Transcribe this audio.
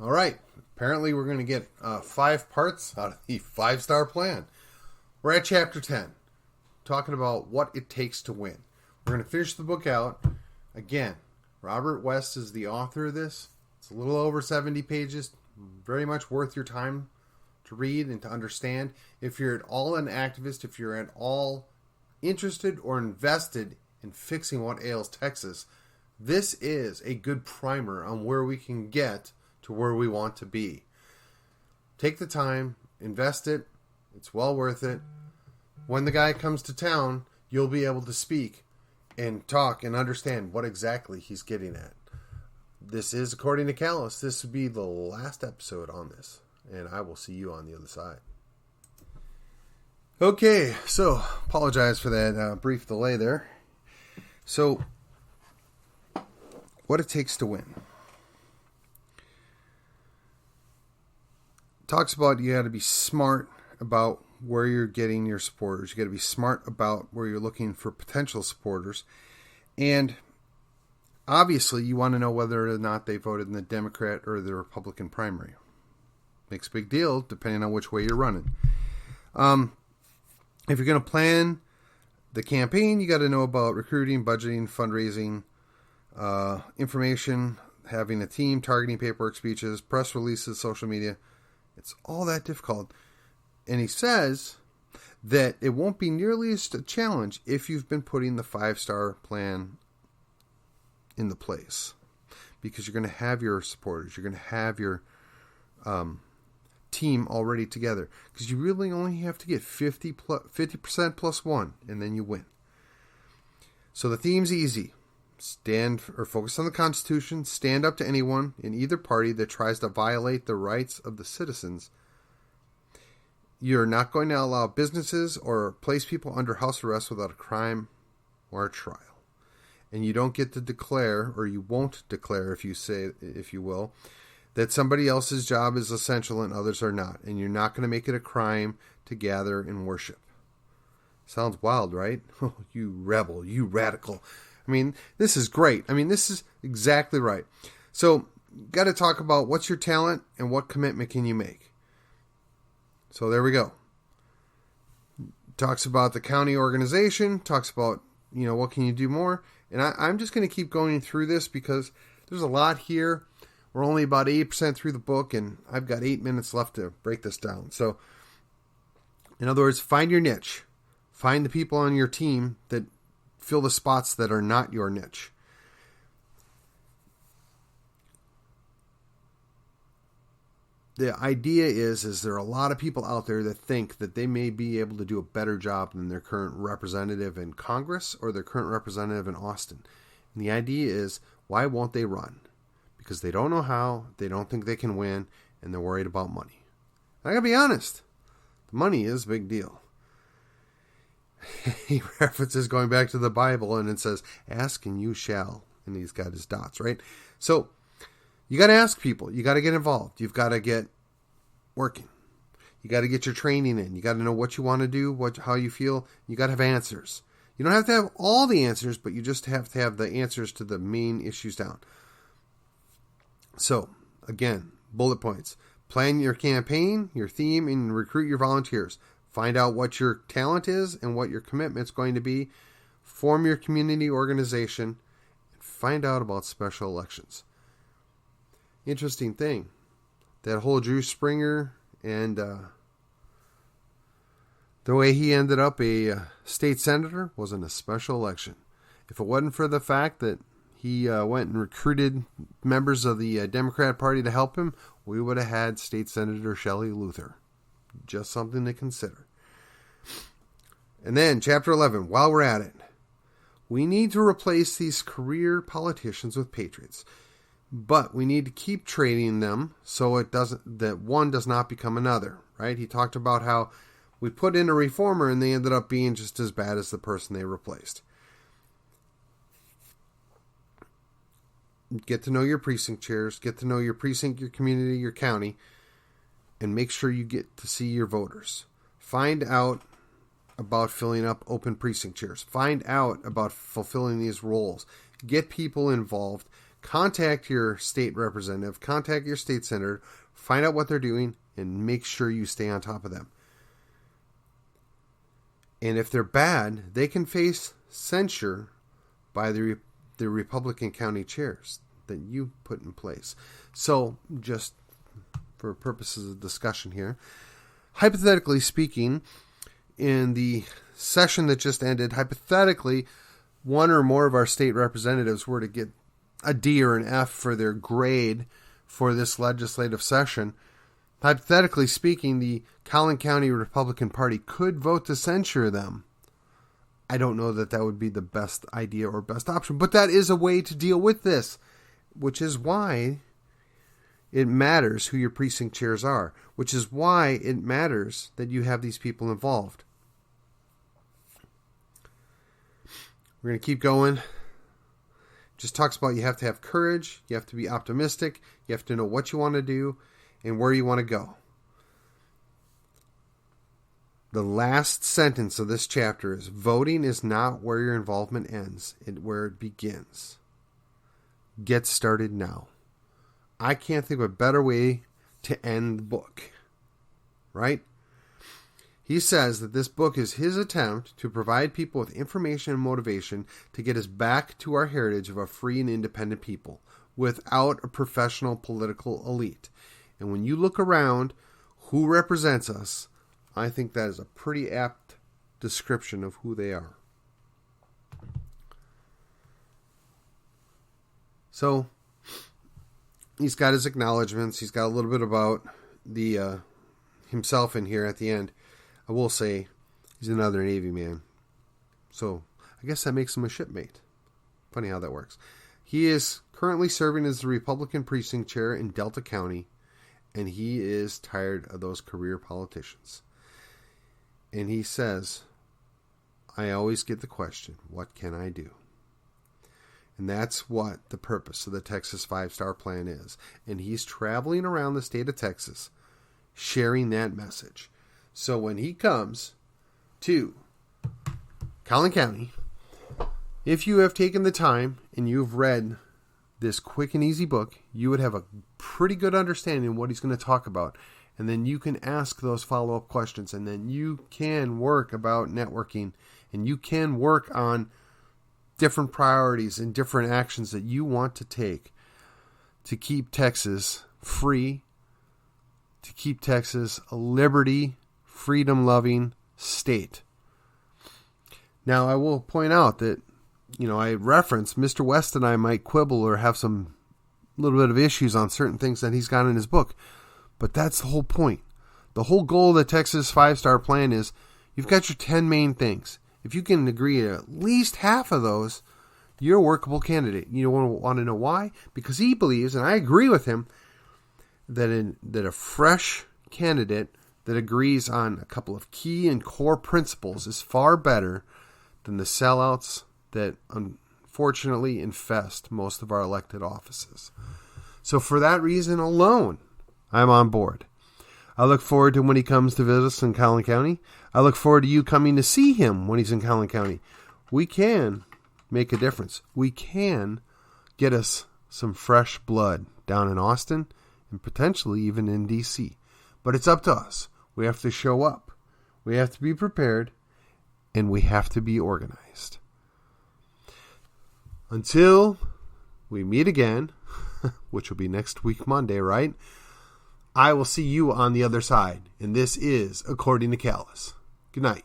All right. Apparently, we're going to get 5 parts out of the 5-star plan. We're at chapter 10, talking about what it takes to win. We're going to finish the book out. Again, Robert West is the author of this. It's a little over 70 pages. Very much worth your time to read and to understand. If you're at all an activist, if you're at all interested or invested in fixing what ails Texas, this is a good primer on where we can get to where we want to be. Take the time, invest it. It's well worth it. When the guy comes to town, you'll be able to speak and talk and understand what exactly he's getting at. This is, according to Callis, this would be the last episode on this. And I will see you on the other side. Okay, so apologize for that brief delay there. So, what it takes to win. Talks about you got to be smart about where you're getting your supporters. You got to be smart about where you're looking for potential supporters. And obviously, you want to know whether or not they voted in the Democrat or the Republican primary. Makes a big deal depending on which way you're running. If you're going to plan the campaign, you got to know about recruiting, budgeting, fundraising, information, having a team, targeting paperwork, speeches, press releases, social media. It's all that difficult. And he says that it won't be nearly as a challenge if you've been putting the 5-star plan in the place. Because you're going to have your supporters. You're going to have your team already together. Because you really only have to get 50% plus 1, and then you win. So the theme's easy. Focus on the Constitution, stand up to anyone in either party that tries to violate the rights of the citizens. You're not going to allow businesses or place people under house arrest without a crime or a trial. And you don't get to declare, or you won't declare, if you will, that somebody else's job is essential and others are not. And you're not going to make it a crime to gather and worship. Sounds wild, right? You rebel, you radical. I mean, this is great. I mean, this is exactly right. So, got to talk about what's your talent and what commitment can you make. So, there we go. Talks about the county organization. Talks about, what can you do more. And I'm just going to keep going through this because there's a lot here. We're only about 80% through the book, and I've got 8 minutes left to break this down. So, in other words, find your niche. Find the people on your team that fill the spots that are not your niche. The idea is there are a lot of people out there that think that they may be able to do a better job than their current representative in Congress or their current representative in Austin. And the idea is, why won't they run? Because they don't know how, they don't think they can win, and they're worried about money. I gotta be honest, the money is a big deal. He references going back to the Bible, and it says, ask and you shall. And he's got his dots, right? So, you got to ask people. You got to get involved. You've got to get working. You got to get your training in. You got to know what you want to do, how you feel. You got to have answers. You don't have to have all the answers, but you just have to have the answers to the main issues down. So, again, bullet points. Plan your campaign, your theme, and recruit your volunteers. Find out what your talent is and what your commitment's going to be. Form your community organization. And find out about special elections. Interesting thing. That whole Drew Springer and the way he ended up a state senator wasn't a special election. If it wasn't for the fact that he went and recruited members of the Democrat Party to help him, we would have had State Senator Shelley Luther. Just something to consider. And then, Chapter 11, while we're at it, we need to replace these career politicians with patriots. But we need to keep training them so that one does not become another, right? He talked about how we put in a reformer and they ended up being just as bad as the person they replaced. Get to know your precinct chairs, get to know your precinct, your community, your county, and make sure you get to see your voters. Find out about filling up open precinct chairs. Find out about fulfilling these roles. Get people involved. contact your state representative, contact your state senator, find out what they're doing, and make sure you stay on top of them. And if they're bad, they can face censure by the Republican county chairs that you put in place. So, just for purposes of discussion here, hypothetically speaking, in the session that just ended, hypothetically, one or more of our state representatives were to get a D or an F for their grade for this legislative session. Hypothetically speaking, the Collin County Republican Party could vote to censure them. I don't know that that would be the best idea or best option, but that is a way to deal with this, which is why it matters who your precinct chairs are, which is why it matters that you have these people involved. We're going to keep going. Just talks about you have to have courage, you have to be optimistic, you have to know what you want to do and where you want to go. The last sentence of this chapter is, voting is not where your involvement ends, it's where it begins. Get started now. I can't think of a better way to end the book. Right? He says that this book is his attempt to provide people with information and motivation to get us back to our heritage of a free and independent people without a professional political elite. And when you look around who represents us, I think that is a pretty apt description of who they are. So, he's got his acknowledgments. He's got a little bit about the himself in here at the end. I will say he's another Navy man. So, I guess that makes him a shipmate. Funny how that works. He is currently serving as the Republican precinct chair in Delta County, and he is tired of those career politicians. And he says, I always get the question, what can I do? And that's what the purpose of the Texas 5-Star Plan is. And he's traveling around the state of Texas, sharing that message. So when he comes to Collin County, if you have taken the time and you've read this quick and easy book, you would have a pretty good understanding of what he's going to talk about. And then you can ask those follow-up questions. And then you can work about networking. And you can work on different priorities and different actions that you want to take to keep Texas free, to keep Texas a liberty, freedom-loving state. Now, I will point out that, I referenced Mr. West and I might quibble or have some little bit of issues on certain things that he's got in his book. But that's the whole point. The whole goal of the Texas 5-Star Plan is you've got your 10 main things. If you can agree at least half of those, you're a workable candidate. You want to know why? Because he believes, and I agree with him, that a fresh candidate that agrees on a couple of key and core principles is far better than the sellouts that unfortunately infest most of our elected offices. So for that reason alone, I'm on board. I look forward to when he comes to visit us in Collin County. I look forward to you coming to see him when he's in Collin County. We can make a difference. We can get us some fresh blood down in Austin and potentially even in D.C. But it's up to us. We have to show up. We have to be prepared. And we have to be organized. Until we meet again, which will be next week Monday, right? I will see you on the other side. And this is According to Callus. Good night.